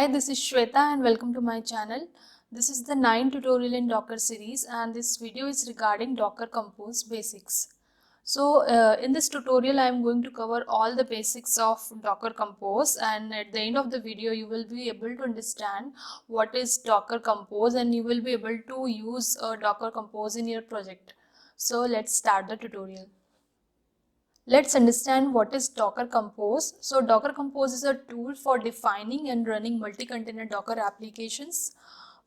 Hi, this is Shweta and welcome to my channel. This is the 9th tutorial in Docker series and this video is regarding Docker Compose basics. In this tutorial I am going to cover all the basics of Docker Compose, and at the end of the video you will be able to understand what is Docker Compose and you will be able to use Docker Compose in your project. So let's start the tutorial. Let's understand what is Docker Compose. So Docker Compose is a tool for defining and running multi-container Docker applications.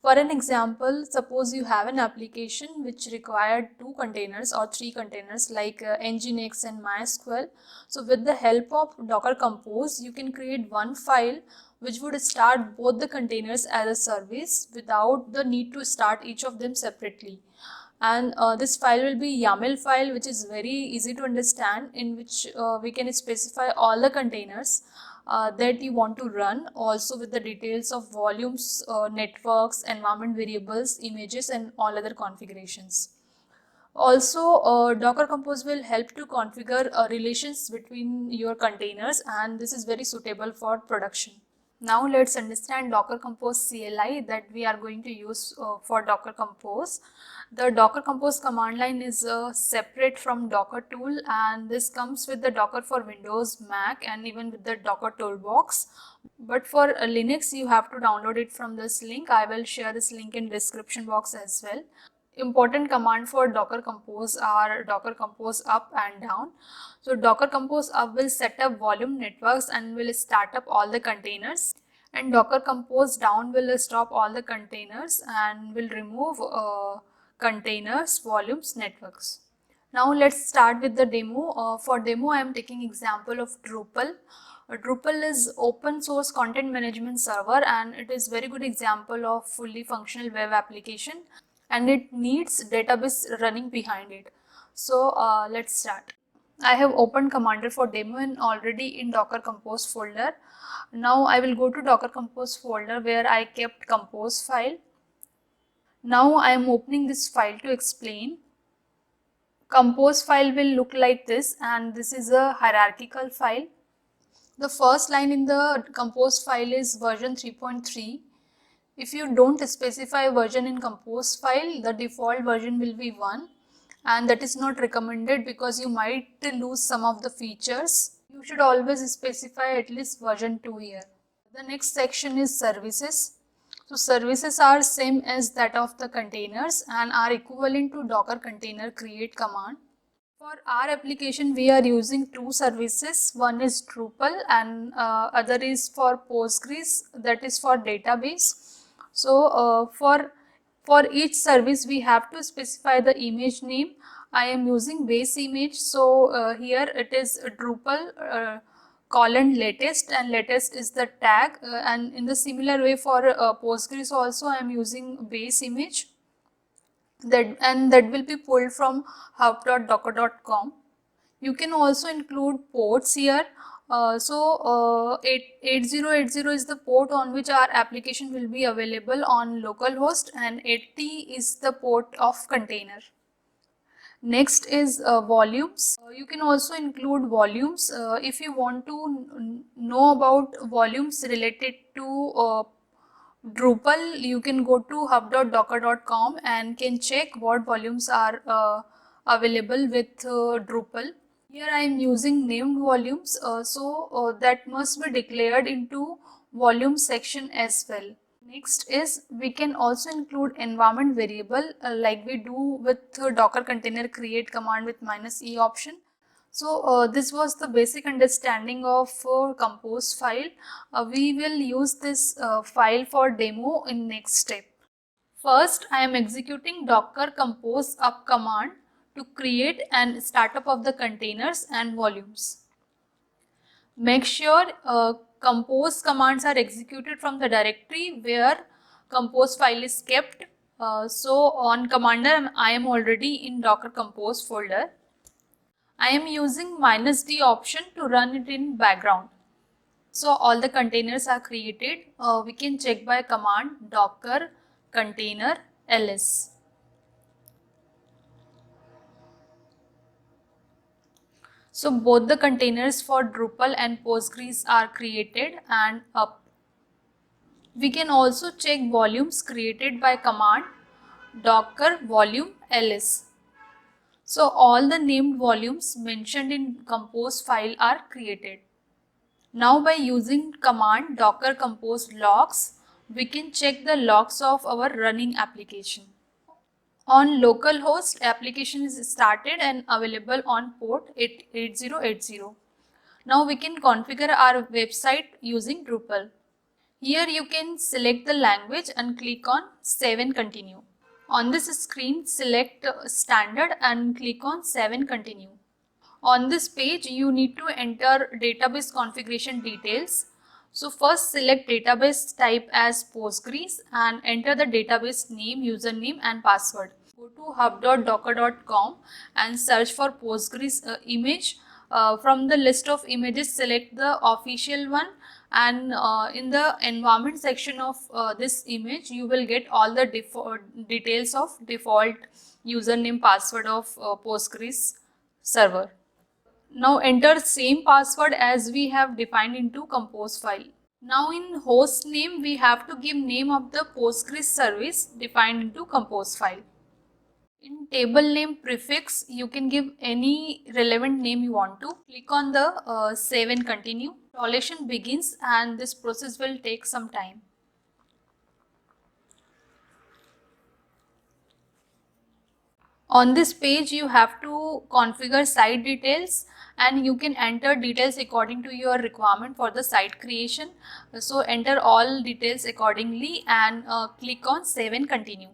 For an example, suppose you have an application which required 2 containers or 3 containers like Nginx and MySQL. So with the help of Docker Compose, you can create one file which would start both the containers as a service without the need to start each of them separately. And this file will be YAML file, which is very easy to understand, in which we can specify all the containers that you want to run, also with the details of volumes, networks, environment variables, images and all other configurations. Also, Docker Compose will help to configure relations between your containers, and this is very suitable for production. Now let's understand Docker Compose CLI that we are going to use for Docker Compose. The Docker Compose command line is separate from Docker tool, and this comes with the Docker for Windows, Mac and even with the Docker toolbox. But for Linux you have to download it from this link. I will share this link in description box as well. Important command for Docker Compose are Docker Compose up and down. So Docker Compose up will set up volume networks and will start up all the containers, and Docker Compose down will stop all the containers and will remove containers, volumes, networks. Now let's start with the demo. For demo I am taking example of Drupal. Drupal is open source content management server and it is very good example of fully functional web application, and it needs database running behind it. So let's start. I have opened Commander for demo and already in Docker Compose folder. Now I will go to Docker Compose folder where I kept compose file. Now I am opening this file to explain. Compose file will look like this, and this is a hierarchical file. The first line in the compose file is version 3.3. If you don't specify version in compose file, the default version will be 1, and that is not recommended because you might lose some of the features. You should always specify at least version 2 here. The next section is services. So services are same as that of the containers and are equivalent to Docker container create command. For our application, we are using two services. One is Drupal and other is for Postgres, that is for database. So for each service, we have to specify the image name. I am using base image. So here it is Drupal colon latest, and latest is the tag. And in the similar way for Postgres also, I am using base image. That will be pulled from hub.docker.com. You can also include ports here. 8080 is the port on which our application will be available on localhost, and 80 is the port of container. Next is volumes. You can also include volumes. If you want to know about volumes related to Drupal, you can go to hub.docker.com and can check what volumes are available with Drupal. Here I am using named volumes, that must be declared into volume section as well. Next is we can also include environment variable like we do with Docker container create command with -e option. So this was the basic understanding of compose file. We will use this file for demo in next step. First, I am executing Docker compose up command to create and startup of the containers and volumes. Make sure compose commands are executed from the directory where compose file is kept. So on Commander, I am already in Docker compose folder. I am using -d option to run it in background. So all the containers are created. We can check by command docker container ls. So both the containers for Drupal and Postgres are created and up. We can also check volumes created by command docker volume ls. So all the named volumes mentioned in compose file are created. Now by using command docker compose logs, we can check the logs of our running application. On localhost, application is started and available on port 8080. Now we can configure our website using Drupal. Here you can select the language and click on Save and Continue. On this screen, select Standard and click on Save and Continue. On this page, you need to enter database configuration details. So first select database type as Postgres and enter the database name, username and password. Go to hub.docker.com and search for Postgres image. From the list of images, select the official one, and in the environment section of this image, you will get all the details of default username, password of Postgres server. Now enter same password as we have defined into compose file. Now in host name, we have to give name of the Postgres service defined into compose file. In table name prefix, you can give any relevant name you want to. Click on the save and continue. Installation begins and this process will take some time. On this page, you have to configure site details and you can enter details according to your requirement for the site creation. So enter all details accordingly and click on save and continue.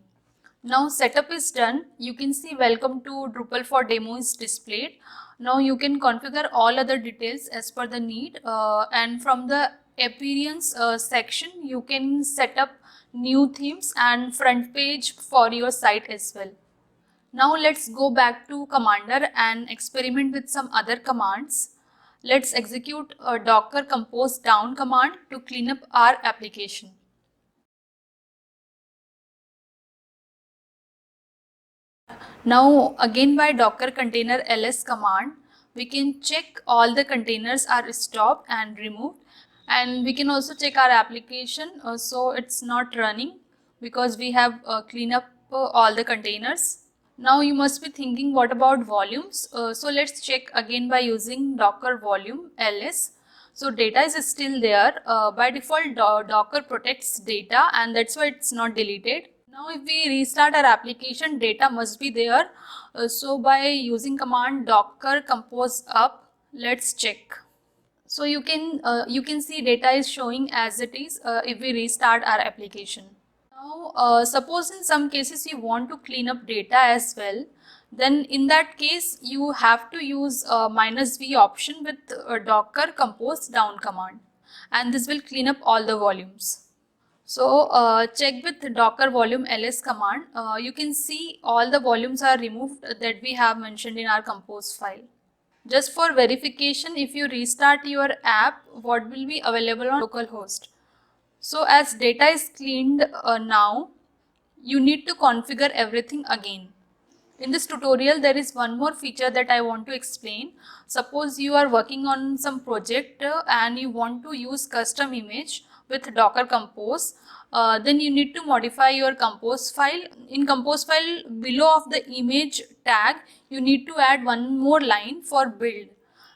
Now setup is done. You can see welcome to Drupal for demo is displayed. Now you can configure all other details as per the need, and from the appearance section you can set up new themes and front page for your site as well. Now let's go back to Commander and experiment with some other commands. Let's execute a docker compose down command to clean up our application. Now again by docker container ls command, we can check all the containers are stopped and removed, and we can also check our application so it's not running because we have cleaned up all the containers. Now you must be thinking, what about volumes? So let's check again by using docker volume ls. So data is still there. By default docker protects data and that's why it's not deleted. Now if we restart our application, data must be there. So by using command docker compose up, let's check. So you can see data is showing as it is if we restart our application. Now suppose in some cases you want to clean up data as well, then in that case you have to use -v option with docker compose down command, and this will clean up all the volumes. So check with docker volume ls command. You can see all the volumes are removed that we have mentioned in our compose file. Just for verification, if you restart your app, what will be available on localhost? So as data is cleaned now, you need to configure everything again. In this tutorial, there is one more feature that I want to explain. Suppose you are working on some project and you want to use custom image with docker compose. Then you need to modify your compose file. In compose file, below of the image tag, you need to add one more line for build,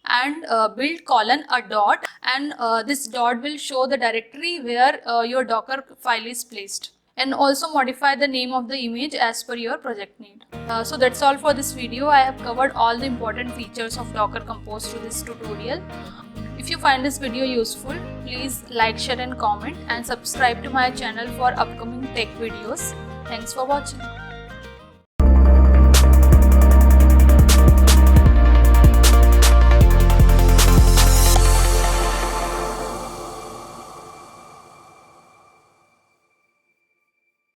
and build colon a dot, and this dot will show the directory where your docker file is placed, and also modify the name of the image as per your project need. So that's all for this video. I have covered all the important features of docker compose through this tutorial. If you find this video useful, please like, share and comment, and subscribe to my channel for upcoming tech videos. Thanks for watching.